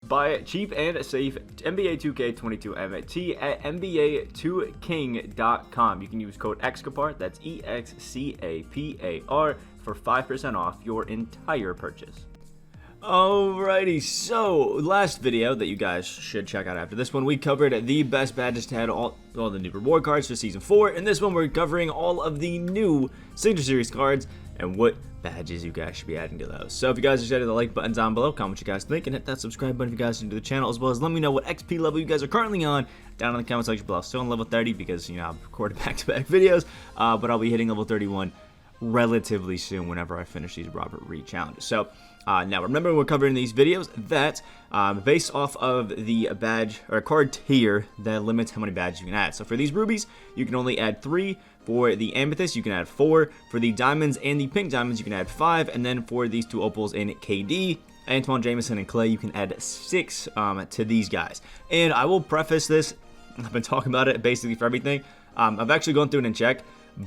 Buy cheap and safe NBA 2K22 MT at NBA2King.com. You can use code Excapar, that's EXCAPAR, for 5% off your entire purchase. Alrighty, so last video that you guys should check out after this one, we covered the best badges to add all the new reward cards for Season 4. In this one, we're covering all of the new Signature Series cards and what badges you guys should be adding to those. So if you guys are excited, the like button down below, comment what you guys think, and hit that subscribe button if you guys are new to the channel, as well as let me know what XP level you guys are currently on down in the comment section below. Still on level 30 because, you know, I've recorded back-to-back videos, but I'll be hitting level 31 relatively soon whenever I finish these Robert Reed challenges. So now remember, we're covering these videos that based off of the badge or card tier that limits how many badges you can add. So for these rubies, you can only add 3. For the amethyst, you can add 4. For the diamonds and the pink diamonds, you can add 5. And then for these 2 opals in KD, Antawn Jamison and Klay, you can add 6 to these guys. And I will preface this, I've been talking about it basically for everything. I've actually gone through it and checked,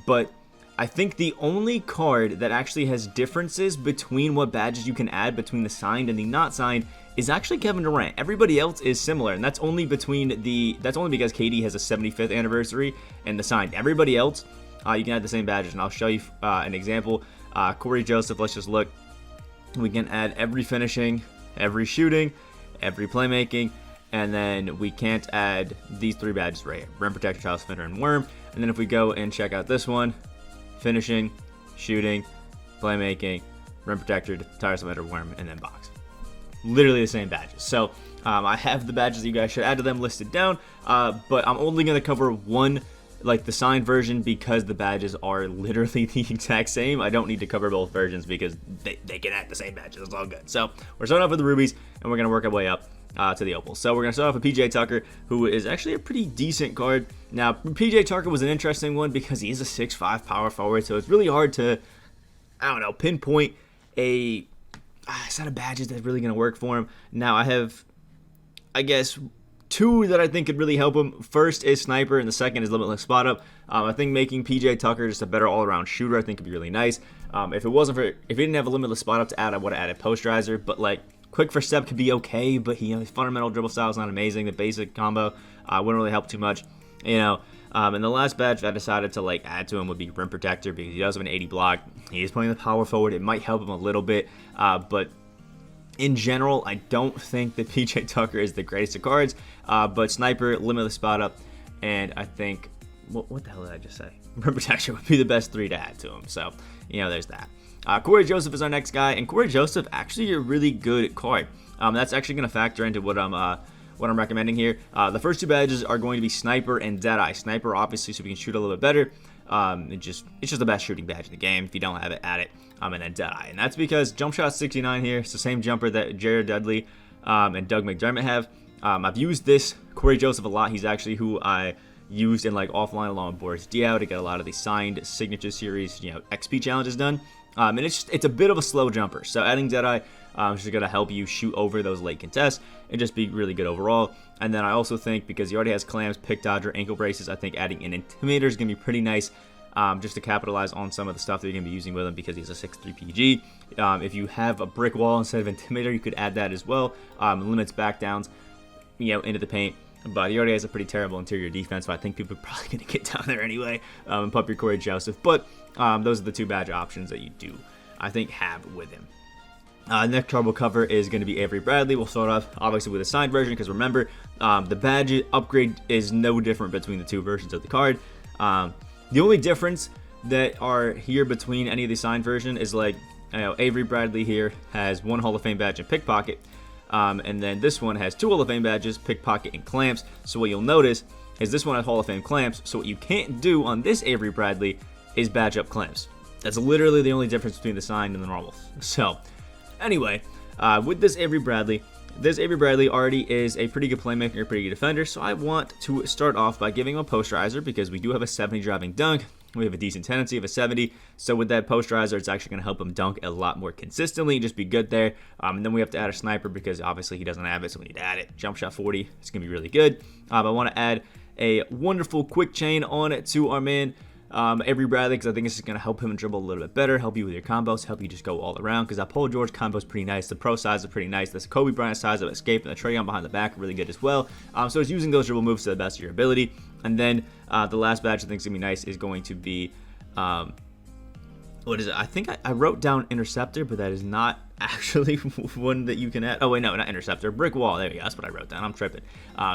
but I think the only card that actually has differences between what badges you can add between the signed and the not signed is actually Kevin Durant. Everybody else is similar, and that's only because KD has a 75th anniversary and the signed. Everybody else, you can add the same badges, and I'll show you an example. Corey Joseph, let's just look. We can add every finishing, every shooting, every playmaking, and then we can't add these 3 badges right here: Rim Protector, Child Defender, and Worm. And then if we go and check out this one, finishing, shooting, playmaking, Rim Protector, Tire Defender, Worm, and then box. Literally the same badges. So I have the badges that you guys should add to them listed down, but I'm only going to cover one, like the signed version, because the badges are literally the exact same. I don't need to cover both versions because they can add the same badges. It's all good. So we're starting off with the rubies, and we're going to work our way up to the opals. So we're going to start off with PJ Tucker, who is actually a pretty decent card. Now, PJ Tucker was an interesting one because he is a 6'5" power forward, so it's really hard to, I don't know, pinpoint a set of badges that's really going to work for him. Now, I have, I guess, 2 that I think could really help him. First is Sniper, and the second is Limitless Spot Up. I think making PJ Tucker just a better all-around shooter, I think, could be really nice. If he didn't have a Limitless Spot Up to add, I would have added Posterizer, but like, Quick First Step could be okay, but his fundamental dribble style is not amazing. The basic combo wouldn't really help too much, you know. And the last badge I decided to like add to him would be Rim Protector, because he does have an 80 block. He is playing the power forward. It might help him a little bit, but in general, I don't think that PJ Tucker is the greatest of cards. But Sniper, Limitless Spot Up, and I think what the hell did I just say? Rim Protection would be the best 3 to add to him. So, you know, there's that. Corey Joseph is our next guy, and Corey Joseph actually a really good card. That's actually going to factor into what I'm recommending here. The first 2 badges are going to be Sniper and Deadeye. Sniper, obviously, so we can shoot a little bit better. It's just the best shooting badge in the game. If you don't have it, add it. And then Deadeye, and that's because jump shot 69 here. It's the same jumper that Jared Dudley and Doug McDermott have. I've used this Corey Joseph a lot. He's actually who I used in like offline along with Boris Diaw to get a lot of the signed Signature Series, you know, XP challenges done. And it's a bit of a slow jumper, so adding Deadeye is going to help you shoot over those late contests and just be really good overall. And then I also think, because he already has clams, pick dodger, ankle braces, I think adding an Intimidator is going to be pretty nice, just to capitalize on some of the stuff that you're going to be using with him, because he's a 6'3" PG. If you have a brick wall instead of Intimidator, you could add that as well. Limits back downs, you know, into the paint. But he already has a pretty terrible interior defense, so I think people are probably going to get down there anyway and pump your Corey Joseph. But those are the 2 badge options that you do, I think, have with him. Next card we'll cover is going to be Avery Bradley. We'll start off, obviously, with a signed version, because remember, the badge upgrade is no different between the 2 versions of the card. The only difference that are here between any of the signed version is, like, you know, Avery Bradley here has 1 Hall of Fame badge and Pickpocket. And then this one has 2 Hall of Fame badges, Pickpocket and Clamps. So what you'll notice is this one has Hall of Fame Clamps. So what you can't do on this Avery Bradley is badge up Clamps. That's literally the only difference between the signed and the normal. So anyway, with this Avery Bradley already is a pretty good playmaker, a pretty good defender. So I want to start off by giving him a posterizer, because we do have a 70 driving dunk. We have a decent tendency of a 70, so with that posterizer, it's actually going to help him dunk a lot more consistently and just be good there. And then we have to add a sniper, because obviously he doesn't have it, so we need to add it. Jump shot 40, it's going to be really good. I want to add a wonderful quick chain on it to our man, Avery Bradley, because I think it's just going to help him dribble a little bit better, help you with your combos, help you just go all around, because that Paul George combo is pretty nice. The pro size is pretty nice. This Kobe Bryant size of Escape and the Trae Young behind the back are really good as well. So it's using those dribble moves to the best of your ability. And then the last badge I think is going to be nice is going to be... what is it? I think I wrote down Interceptor, but that is not actually one that you can add. Oh, wait, no, not Interceptor. Brick Wall. There we go. That's what I wrote down. I'm tripping.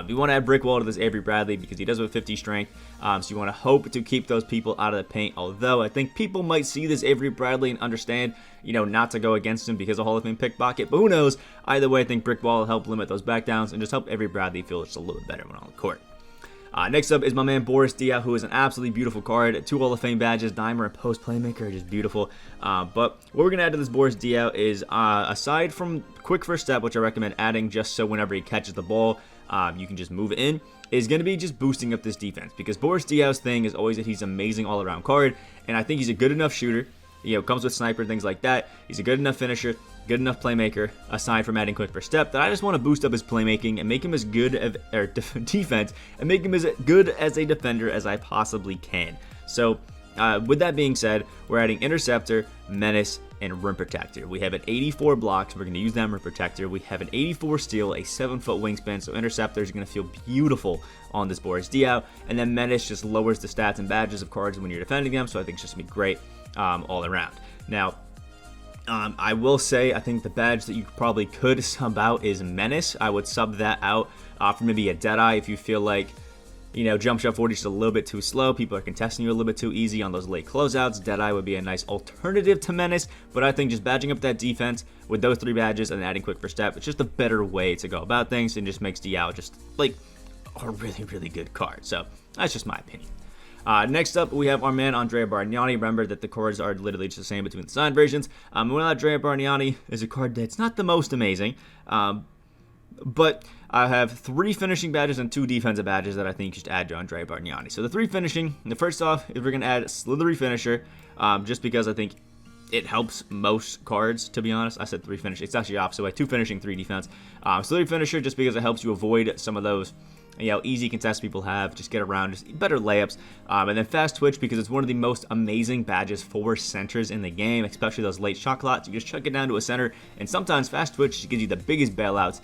You want to add Brick Wall to this Avery Bradley because he does have 50 strength. So you want to hope to keep those people out of the paint. Although I think people might see this Avery Bradley and understand, not to go against him because of Hall of Fame pickpocket. But who knows? Either way, I think Brick Wall will help limit those backdowns and just help Avery Bradley feel just a little bit better when on the court. Next up is my man Boris Diaw, who is an absolutely beautiful card. 2 Hall of Fame badges, Dimer and Post Playmaker, just beautiful. But what we're going to add to this Boris Diaw is, aside from quick first step, which I recommend adding just so whenever he catches the ball, you can just move it in, is going to be just boosting up this defense. Because Boris Diaw's thing is always that he's an amazing all-around card, and I think he's a good enough shooter. Comes with sniper, things like that. He's a good enough finisher, good enough playmaker, aside from adding quick first step, that I just want to boost up his playmaking and make him as good defense and make him as good as a defender as I possibly can. So with that being said, we're adding Interceptor, Menace, and Rim Protector. We have an 84 blocks. We're going to use that Rim Protector. We have an 84 steal, a 7-foot wingspan, so Interceptor is going to feel beautiful on this Boris Diaw. And then Menace just lowers the stats and badges of cards when you're defending them, so I think it's just going to be great all around. Now, I will say, I think the badge that you probably could sub out is Menace. I would sub that out for maybe a Deadeye if you feel like, jump shot 40 is just a little bit too slow. People are contesting you a little bit too easy on those late closeouts. Deadeye would be a nice alternative to Menace, but I think just badging up that defense with those 3 badges and adding quick first step, it's just a better way to go about things and just makes Diaw just like a really, really good card. So that's just my opinion. Next up, we have our man Andrea Bargnani. Remember that the cards are literally just the same between the signed versions. Andrea Bargnani is a card that's not the most amazing, but I have 3 finishing badges and 2 defensive badges that I think you should add to Andrea Bargnani. So the 3 finishing, the first off is we're going to add Slithery Finisher, just because I think it helps most cards, to be honest. I said 3 finishing. It's actually opposite way. 2 finishing, 3 defense. Slithery Finisher just because it helps you avoid some of those easy contests people have, just get around, just better layups. And then Fast Twitch because it's one of the most amazing badges for centers in the game, especially those late shot clocks. You just chuck it down to a center, and sometimes Fast Twitch just gives you the biggest bailouts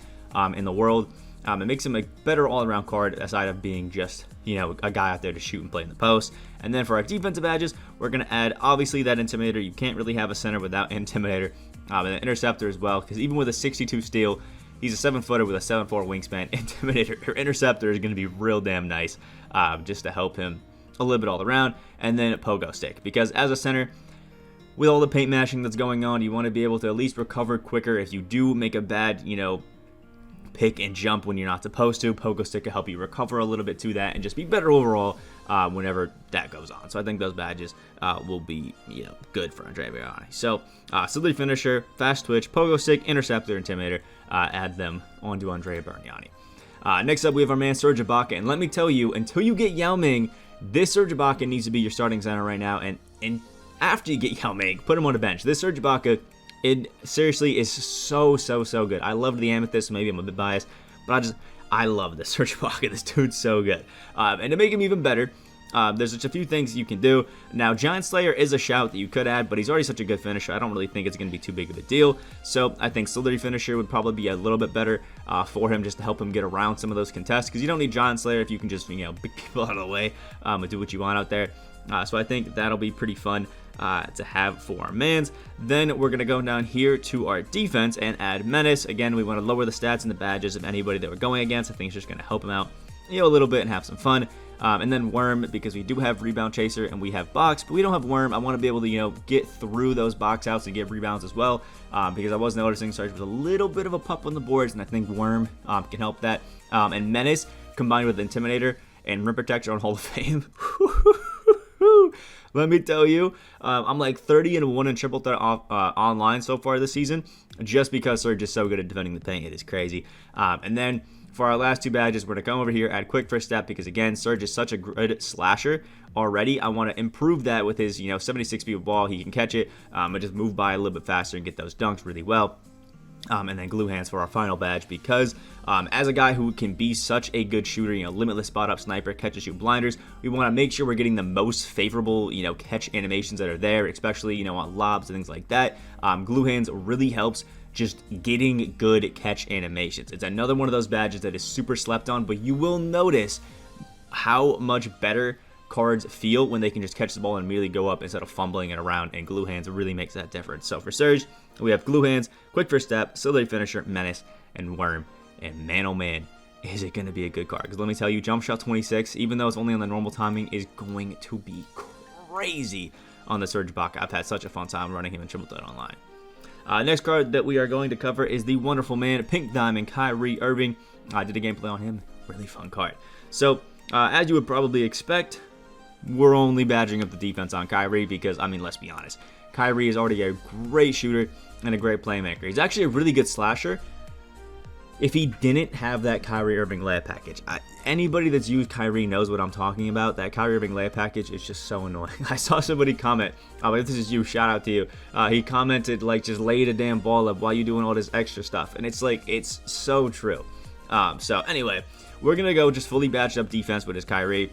in the world. It makes him a better all-around card aside of being just, a guy out there to shoot and play in the post. And then for our defensive badges, we're going to add, obviously, that Intimidator. You can't really have a center without Intimidator. And then Interceptor as well, because even with a 62 steal, he's a 7-footer with a 7'4" wingspan. Intimidator or Interceptor is going to be real damn nice just to help him a little bit all around. And then Pogo Stick, because as a center, with all the paint mashing that's going on, you want to be able to at least recover quicker if you do make a bad, pick and jump when you're not supposed to. Pogo Stick can help you recover a little bit to that and just be better overall whenever that goes on. So I think those badges will be, good for Andrea Bargnani. So Slithery Finisher, Fast Twitch, Pogo Stick, Interceptor, Intimidator, add them onto Andrea Bargnani. Next up, we have our man Serge Ibaka, and let me tell you, until you get Yao Ming, this Serge Ibaka needs to be your starting center right now, and after you get Yao Ming, put him on the bench. This Serge Ibaka, it seriously is so good. I love the Amethyst, maybe I'm a bit biased, but I love this Serge Ibaka. This dude's so good. And to make him even better, there's just a few things you can do. Now, Giant Slayer is a shout that you could add, but he's already such a good finisher. I don't really think it's going to be too big of a deal. So I think Slithery Finisher would probably be a little bit better for him, just to help him get around some of those contests, because you don't need Giant Slayer if you can just, pick people out of the way and do what you want out there. So I think that'll be pretty fun to have for our mans. Then we're going to go down here to our defense and add Menace. Again, we want to lower the stats and the badges of anybody that we're going against. I think it's just going to help him out a little bit and have some fun. And then Worm, because we do have Rebound Chaser and we have Box, but we don't have Worm. I want to be able to, get through those box outs and get rebounds as well, because I was noticing Sarge was a little bit of a pup on the boards, and I think Worm can help that. And Menace combined with Intimidator and Rim Protector on Hall of Fame. Let me tell you, I'm like 30-1 in triple threat online so far this season, just because Serge is so good at defending the paint. It is crazy. And then for our last 2 badges, we're going to come over here, add Quick First Step, because again, Serge is such a good slasher already. I want to improve that with his 76 feet of ball. He can catch it and just move by a little bit faster and get those dunks really well. And then Glue Hands for our final badge, because As a guy who can be such a good shooter, limitless spot up sniper, catch and shoot blinders, we want to make sure we're getting the most favorable, catch animations that are there, especially, on lobs and things like that. Glue hands really helps just getting good catch animations. It's another one of those badges that is super slept on, but you will notice how much better cards feel when they can just catch the ball and immediately go up instead of fumbling it around, and glue hands really makes that difference. So for Serge, we have glue hands, quick first step, facility finisher, menace, and worm. And man, oh man, is it going to be a good card. Because let me tell you, jump shot 26, even though it's only on the normal timing, is going to be crazy on the Serge Ibaka. I've had such a fun time running him in Triple Threat Online. Next card that we are going to cover is the wonderful man, Pink Diamond, Kyrie Irving. I did a gameplay on him. Really fun card. So, as you would probably expect, we're only badging up the defense on Kyrie because, I mean, let's be honest. Kyrie is already a great shooter and a great playmaker. He's actually a really good slasher. If he didn't have that Kyrie Irving layup package, anybody that's used Kyrie knows what I'm talking about. That Kyrie Irving layup package is just so annoying. I saw somebody comment, if this is you, shout out to you. He commented, just lay the damn ball up while you doing all this extra stuff. And it's it's so true. So anyway, we're going to go just fully badged up defense with his Kyrie.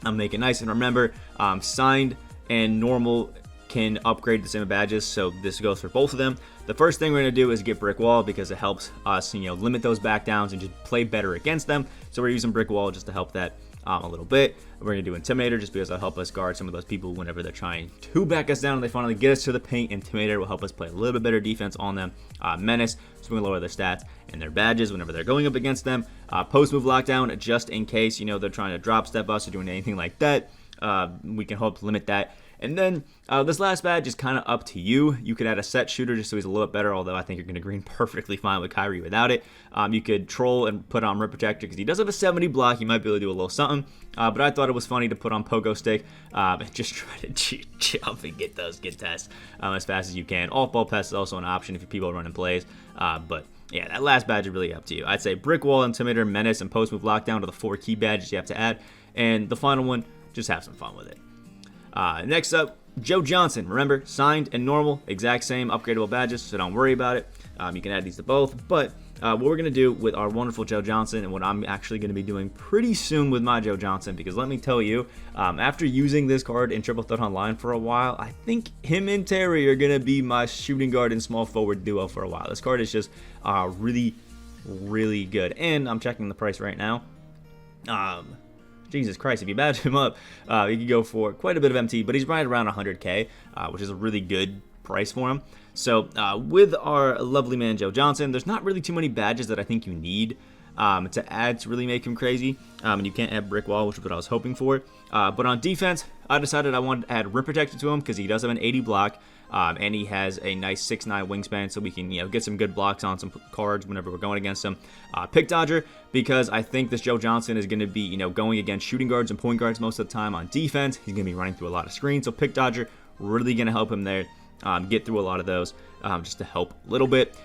I'm making nice. And remember, signed and normal can upgrade the same badges, so this goes for both of them. The first thing we're going to do is get brick wall because it helps us, limit those back downs and just play better against them. So we're using brick wall just to help that a little bit. We're going to do intimidator just because it'll help us guard some of those people whenever they're trying to back us down and they finally get us to the paint. Intimidator will help us play a little bit better defense on them. Menace, so we're going to lower their stats and their badges whenever they're going up against them. Post move lockdown, just in case they're trying to drop step us or doing anything like that. We can help limit that. And then this last badge is kind of up to you. You could add a set shooter just so he's a little bit better, although I think you're going to green perfectly fine with Kyrie without it. You could troll and put on Rim Protector because he does have a 70 block. You might be able to do a little something. But I thought it was funny to put on Pogo Stick and just try to jump and get those good tests as fast as you can. Off-ball pass is also an option if your people are running plays. But yeah, that last badge is really up to you. I'd say Brick Wall, Intimidator, Menace, and Post Move Lockdown are the 4 key badges you have to add. And the final one, just have some fun with it. Next up, Joe Johnson. Remember, signed and normal, exact same upgradable badges, so don't worry about it. You can add these to both. But what we're going to do with our wonderful Joe Johnson, and what I'm actually going to be doing pretty soon with my Joe Johnson, because let me tell you, after using this card in Triple Threat Online for a while, I think him and Terry are going to be my shooting guard and small forward duo for a while. This card is just really, really good. And I'm checking the price right now. Jesus Christ, if you badge him up, you could go for quite a bit of MT, but he's right around 100K, which is a really good price for him. So with our lovely man Joe Johnson, there's not really too many badges that I think you need to add to really make him crazy. And you can't add Brick Wall, which is what I was hoping for. But on defense, I decided I wanted to add Rim Protector to him because he does have an 80 block. And he has a nice 6'9" wingspan, so we can get some good blocks on some cards whenever we're going against him. Pick Dodger, because I think this Joe Johnson is going to be going against shooting guards and point guards most of the time on defense. He's going to be running through a lot of screens, so Pick Dodger really going to help him there get through a lot of those just to help a little bit.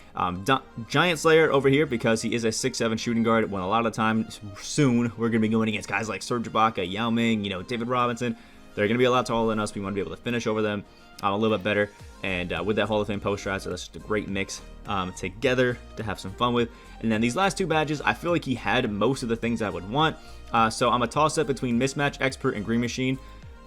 Giant Slayer over here because he is a 6'7" shooting guard when a lot of the time soon we're going to be going against guys like Serge Ibaka, Yao Ming, David Robinson. They're going to be a lot taller than us. We want to be able to finish over them a little bit better. And with that Hall of Fame post strat, so that's just a great mix together to have some fun with. And then these last two badges, I feel like he had most of the things I would want. So I'm a toss-up between Mismatch Expert and Green Machine.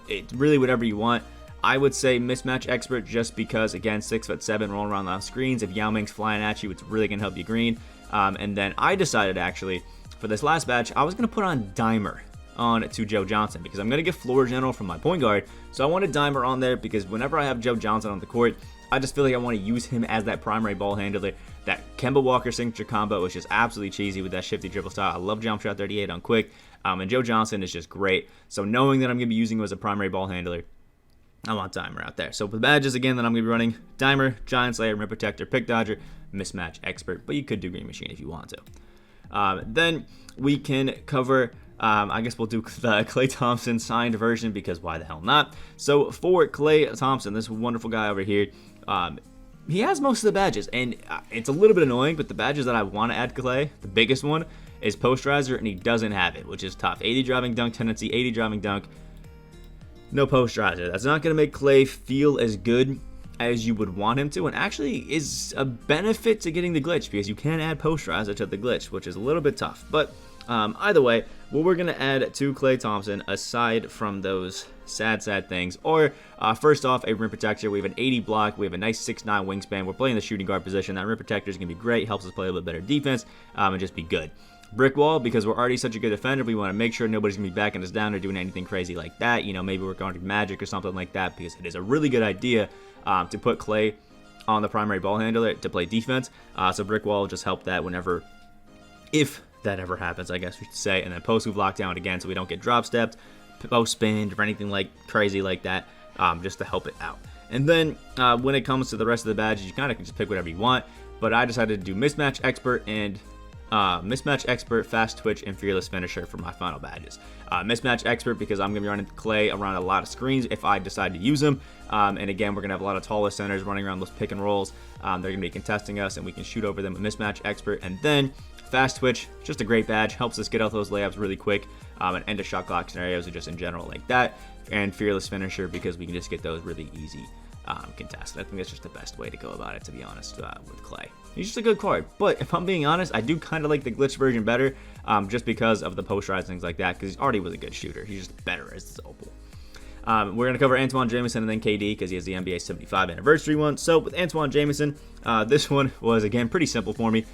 It's really whatever you want. I would say Mismatch Expert just because, again, 6'7", rolling around on screens. If Yao Ming's flying at you, it's really going to help you green. And then I decided, actually, for this last badge, I was going to put on Dimer on to Joe Johnson because I'm going to get floor general from my point guard. So I wanted Dimer on there because whenever I have Joe Johnson on the court, I just feel like I want to use him as that primary ball handler. That Kemba Walker signature combo is just absolutely cheesy with that shifty dribble style. I love jump shot 38 on quick. And Joe Johnson is just great. So knowing that I'm going to be using him as a primary ball handler, I want Dimer out there. So for the badges, again, that I'm going to be running Dimer, Giant Slayer, Rim Protector, Pick Dodger, Mismatch Expert. But you could do Green Machine if you want to. Then we can cover... I guess we'll do the Klay Thompson signed version because why the hell not? So for Klay Thompson, this wonderful guy over here, he has most of the badges, and it's a little bit annoying, but the badges that I want to add to Klay, the biggest one, is Posterizer, and he doesn't have it, which is tough. 80 driving dunk tendency, 80 driving dunk, no Posterizer. That's not going to make Klay feel as good as you would want him to, and actually is a benefit to getting the glitch because you can add posterizer to the glitch, which is a little bit tough. But either way, what we're going to add to Klay Thompson, aside from those sad things, or first off, a rim protector. We have an 80 block, we have a nice 6'9 wingspan, we're playing the shooting guard position. That rim protector is going to be great, helps us play a little bit better defense, and just be good. Brick wall, because we're already such a good defender, we want to make sure nobody's going to be backing us down or doing anything crazy like that. You know, maybe we're going to Magic or something like that, because it is a really good idea to put Klay on the primary ball handler to play defense. So brick wall will just help that whenever, if that ever happens, I guess we should say. And then post move lockdown again, so we don't get drop stepped, post spinned, or anything like crazy like that, just to help it out. And then when it comes to the rest of the badges, you kind of can just pick whatever you want. But I decided to do mismatch expert and mismatch expert, fast twitch, and fearless finisher for my final badges. Mismatch expert because I'm going to be running Klay around a lot of screens if I decide to use them. And again, we're going to have a lot of taller centers running around those pick and rolls. They're going to be contesting us, and we can shoot over them. Mismatch expert, and then fast twitch, just a great badge, helps us get out those layups really quick, and end of shot clock scenarios, or just in general like that. And fearless finisher because we can just get those really easy contested. I think that's just the best way to go about it, to be honest, with Klay. He's just a good card, but if I'm being honest, I do kind of like the glitch version better, just because of the posterize things like that, because he already was a good shooter. He's just better as this opal. We're going to cover Antawn Jamison and then KD because he has the NBA 75 anniversary one. So with Antawn Jamison, this one was, again, pretty simple for me.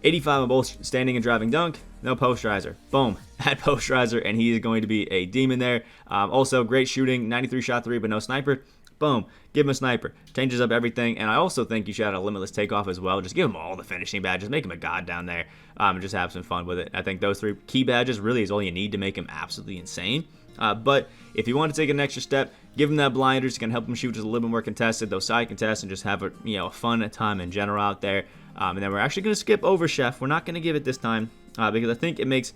85 on both standing and driving dunk, no posterizer. Boom, add posterizer, and he is going to be a demon there. Also, great shooting, 93 shot three, but no sniper. Boom, give him a sniper. Changes up everything, and I also think you should add a limitless takeoff as well. Just give him all the finishing badges, make him a god down there, and just have some fun with it. I think those three key badges really is all you need to make him absolutely insane. But if you want to take an extra step, give him that blinders. It's going to help him shoot just a little bit more contested, those side contests, and just have a fun time in general out there. And then we're actually going to skip over Chef. We're not going to give it this time because I think it makes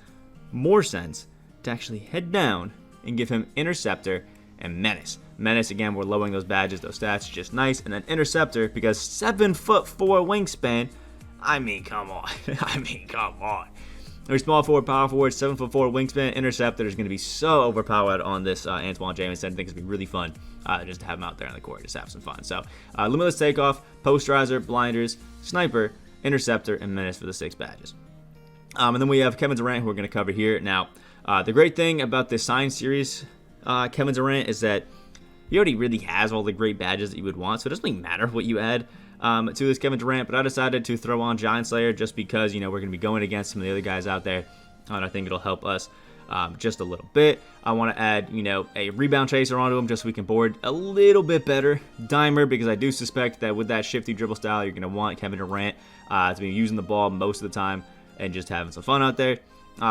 more sense to actually head down and give him Interceptor and Menace. Menace, again, we're lowering those badges, those stats, just nice. And then Interceptor, because 7'4" wingspan, I mean, come on. Come on. There's small forward, power forward, 7'4" wingspan. Interceptor is going to be so overpowered on this Antawn Jamison. I think it's going to be really fun just to have him out there on the court, just have some fun. So, limitless takeoff, posterizer, blinders, sniper, interceptor, and menace for the 6 badges. And then we have Kevin Durant, who we're going to cover here. Now, the great thing about this sign series, Kevin Durant, is that he already really has all the great badges that you would want, so it doesn't really matter what you add to this Kevin Durant, but I decided to throw on Giant Slayer just because, we're going to be going against some of the other guys out there, and I think it'll help us just a little bit. I want to add, a rebound chaser onto him just so we can board a little bit better. Dimer, because I do suspect that with that shifty dribble style, you're going to want Kevin Durant to be using the ball most of the time and just having some fun out there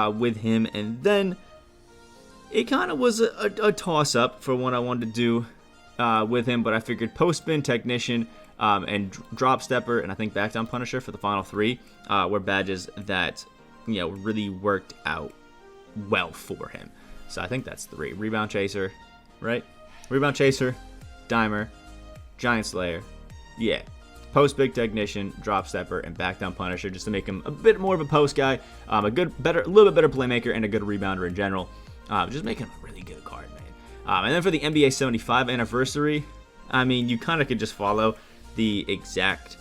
with him. And then it kind of was a toss-up for what I wanted to do with him, but I figured post-spin technician and drop stepper and I think back down punisher for the final 3 were badges that really worked out well for him. So I think that's 3. Rebound chaser, right? Rebound chaser, dimer, giant slayer, yeah. Post big technician, drop stepper, and back down punisher, just to make him a bit more of a post guy, a little bit better playmaker, and a good rebounder in general. Just making him a really good card, man. And then for the NBA 75 anniversary, I mean, you kind of could just follow the exact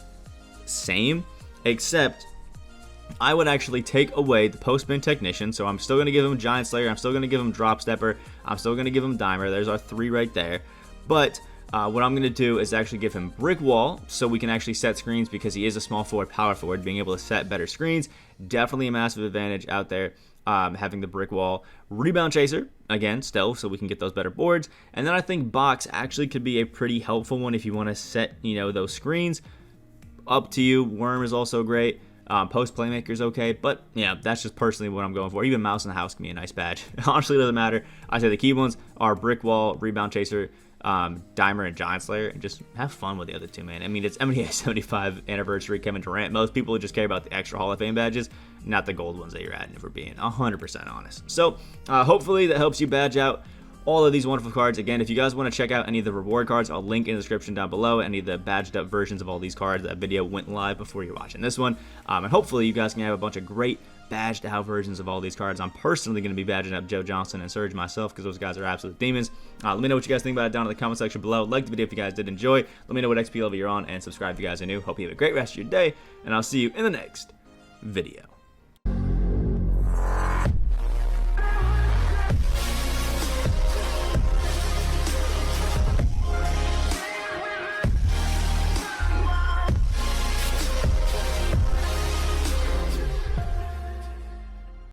same, except I would actually take away the post-spin technician, so I'm still going to give him Giant Slayer, I'm still going to give him Drop Stepper, I'm still going to give him Dimer, there's our 3 right there, but what I'm going to do is actually give him Brick Wall, so we can actually set screens, because he is a small forward, power forward, being able to set better screens, definitely a massive advantage out there, having the Brick Wall. Rebound Chaser, again, still, so we can get those better boards, and then I think Box actually could be a pretty helpful one if you want to set, those screens. Up to you. Worm is also great. Post playmaker is okay, but yeah, that's just personally what I'm going for. Even Mouse in the House can be a nice badge. Honestly, it doesn't matter. I say the key ones are Brick Wall, Rebound Chaser, Dimer, and Giant Slayer, and just have fun with the other 2, man. I mean, it's NBA 75 anniversary Kevin Durant. Most people just care about the extra Hall of Fame badges, not the gold ones that you're adding, if we're being 100% honest. So hopefully that helps you badge out all of these wonderful cards. Again, if you guys want to check out any of the reward cards, I'll link in the description down below any of the badged up versions of all these cards. That video went live before you're watching this one, and hopefully you guys can have a bunch of great badged out versions of all these cards. I'm personally going to be badging up Joe Johnson and Serge myself because those guys are absolute demons. Let me know what you guys think about it down in the comment section below. Like the video if you guys did enjoy. Let me know what XP level you're on, and subscribe if you guys are new. Hope you have a great rest of your day, and I'll see you in the next video.